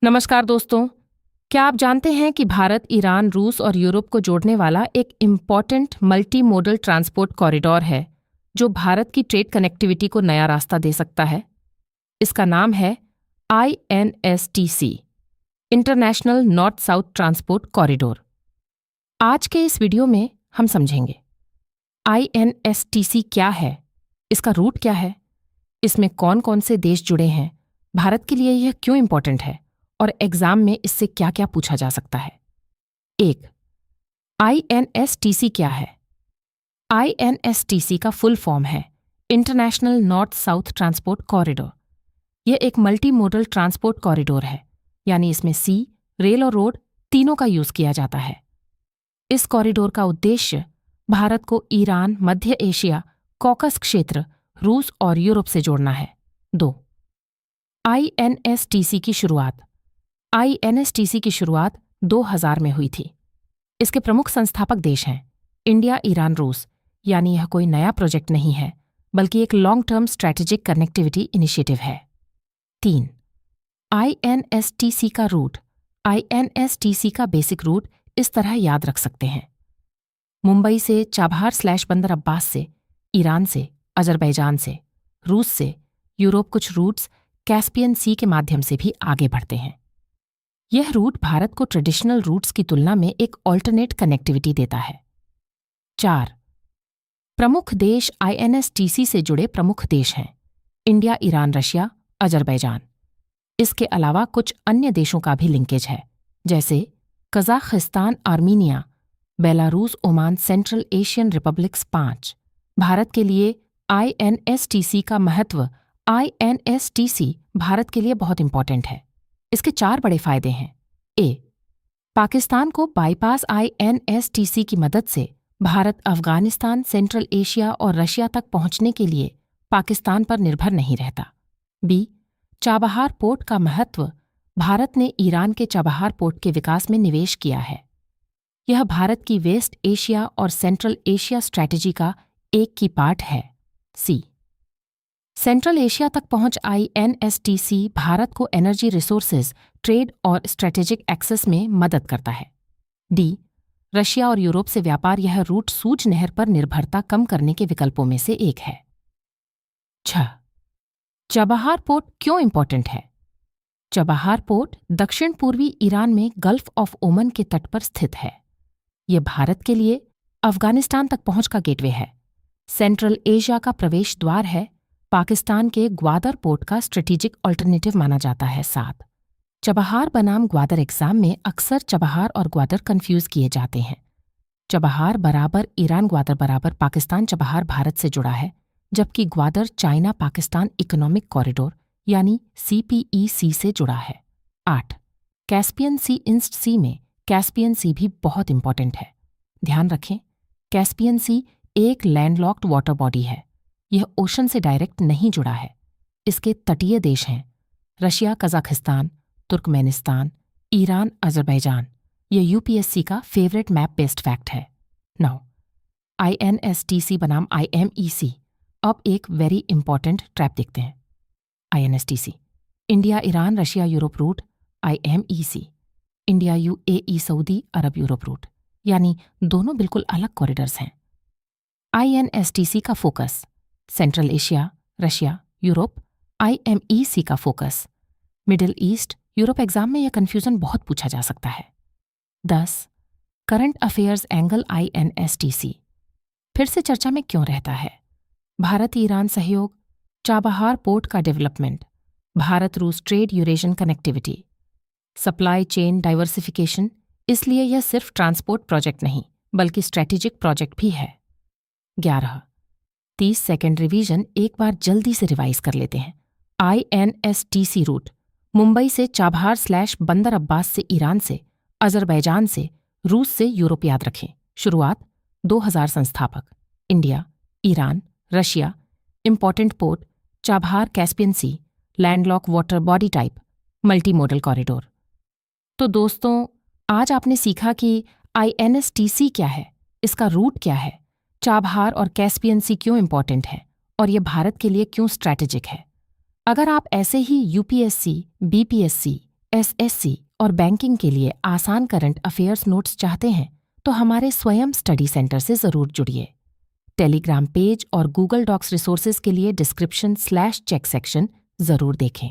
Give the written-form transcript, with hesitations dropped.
नमस्कार दोस्तों। क्या आप जानते हैं कि भारत, ईरान, रूस और यूरोप को जोड़ने वाला एक important multi modal transport corridor है जो भारत की ट्रेड कनेक्टिविटी को नया रास्ता दे सकता है। इसका नाम है INSTC, international north south transport corridor. आज के इस वीडियो में हम समझेंगे INSTC क्या है, इसका रूट क्या है, इसमें कौन कौन से देश जुड़े हैं, भारत के लिए यह क्यों इम्पोर्टेंट है और एग्जाम में इससे क्या क्या पूछा जा सकता है। 1. INSTC क्या है? INSTC का फुल फॉर्म है international north south transport corridor. यह एक मल्टी मोडल ट्रांसपोर्ट कॉरिडोर है, यानी इसमें सी, रेल और रोड तीनों का यूज किया जाता है। इस कॉरिडोर का उद्देश्य भारत को ईरान, मध्य एशिया, कॉकस क्षेत्र, रूस और यूरोप से जोड़ना है। 2. INSTC की शुरुआत। INSTC की शुरुआत 2000 में हुई थी। इसके प्रमुख संस्थापक देश हैं इंडिया, ईरान, रूस, यानी यह कोई नया प्रोजेक्ट नहीं है बल्कि एक long term strategic connectivity initiative है। 3. INSTC का रूट। INSTC का बेसिक रूट इस तरह याद रख सकते हैं। मुंबई से चाबहार/बंदर अब्बास से, ईरान से, अजरबैजान से, रूस से, यूरोप कुछ रूट्स कैस्पियन सी के माध्यम से भी आगे बढ़ते हैं। यह रूट भारत को ट्रेडिशनल रूट्स की तुलना में एक ऑल्टरनेट कनेक्टिविटी देता है। 4. प्रमुख देश INSTC से जुड़े प्रमुख देश हैं इंडिया, ईरान, रशिया, अजरबैजान। इसके अलावा कुछ अन्य देशों का भी लिंकेज है, जैसे Kazakhstan, Armenia, Belarus, Oman, central Asian republics 5। Bharat के लिए INSTC का महत्व। INSTC भारत के लिए बहुत इंपॉर्टेंट है। इसके 4 बड़े फायदे हैं। A. पाकिस्तान को बाईपास INSTC की मदद से भारत अफगानिस्तान, सेंट्रल एशिया और रशिया तक पहुंचने के लिए पाकिस्तान पर निर्भर नहीं रहता। B. चाबहार पोर्ट का महत्व। भारत ने ईरान के चाबहार पोर्ट के विकास में निवेश किया है। यह भारत की वेस्ट एशिया और सेंट्रल एशिया स्ट्रैटेजी का एक की पार्ट है। C. सेंट्रल एशिया तक पहुंच INSTC भारत को एनर्जी रिसोर्सेज, ट्रेड और स्ट्रेटेजिक एक्सेस में मदद करता है। D. रशिया और यूरोप से व्यापार। यह रूट सूज नहर पर निर्भरता कम करने के विकल्पों में से एक है। 6. चाबहार पोर्ट क्यों इंपॉर्टेंट है? चाबहार पोर्ट दक्षिण पूर्वी ईरान में गल्फ ऑफ ओमन के तट पर स्थित है। यह भारत के लिए अफगानिस्तान तक पहुंच का गेटवे है, सेंट्रल एशिया का प्रवेश द्वार है, पाकिस्तान के ग्वादर पोर्ट का स्ट्रेटेजिक अल्टरनेटिव माना जाता है। 7. चाबहार बनाम ग्वादर एग्जाम में अक्सर चाबहार और ग्वादर कंफ्यूज किए जाते हैं। चाबहार बराबर ईरान, ग्वादर बराबर पाकिस्तान। चाबहार भारत से जुड़ा है, जबकि Gwadar China Pakistan economic corridor यानी CPEC से जुड़ा है। 8. कैस्पियन सी। ईस्ट सी में कैस्पियन सी भी बहुत इंपॉर्टेंट है। ध्यान रखें, कैस्पियन सी एक लैंडलॉक्ड वाटर बॉडी है। यह ओशन से डायरेक्ट नहीं जुड़ा है। इसके तटीय देश हैं Russia, Kazakhstan, Turkmenistan, Iran, Azerbaijan. यह UPSC का फेवरेट मैप बेस्ड फैक्ट है। 9. INSTC बनाम IMEC। अब एक वेरी इंपॉर्टेंट ट्रैप देखते हैं। INSTC India, Iran, Russia, Europe route. IMEC India, UAE, Saudi Arab, Europe route, यानी दोनों बिल्कुल अलग कॉरिडोर्स हैं। INSTC का focus central Asia, Russia, Europe. IMEC का focus Middle East, Europe. Exam में यह कंफ्यूजन बहुत पूछा जा सकता है। 10. करंट अफेयर्स एंगल INSTC फिर से चर्चा में क्यों रहता है? भारत ईरान सहयोग, चाबहार पोर्ट का डेवलपमेंट, भारत रूस trade Eurasian connectivity, supply chain diversification. इसलिए यह सिर्फ ट्रांसपोर्ट प्रोजेक्ट नहीं बल्कि स्ट्रैटेजिक प्रोजेक्ट भी है। 11. 30 सेकेंड रिवीजन एक बार जल्दी से रिवाइज कर लेते हैं। INSTC रूट मुंबई से चाबहार/बंदर अब्बास से, ईरान से, अजरबैजान से, रूस से, यूरोप। याद रखें, शुरुआत 2000। संस्थापक India, Iran, Russia. Important port Chabahar, Caspian Sea, landlock water body type, multi modal corridor. तो दोस्तों, आज आपने सीखा कि INSTC क्या है, इसका रूट क्या है, चाबहार और कैस्पियन सी क्यों इंपॉर्टेंट है और ये भारत के लिए क्यों स्ट्रैटेजिक है। अगर आप ऐसे ही UPSC, BPSC, एसएससी और बैंकिंग के लिए आसान करंट अफेयर्स नोट्स चाहते हैं तो हमारे स्वयं स्टडी सेंटर से जरूर जुड़िए। टेलीग्राम पेज और गूगल डॉक्स रिसोर्सेज के लिए डिस्क्रिप्शन/चेक सेक्शन जरूर देखें।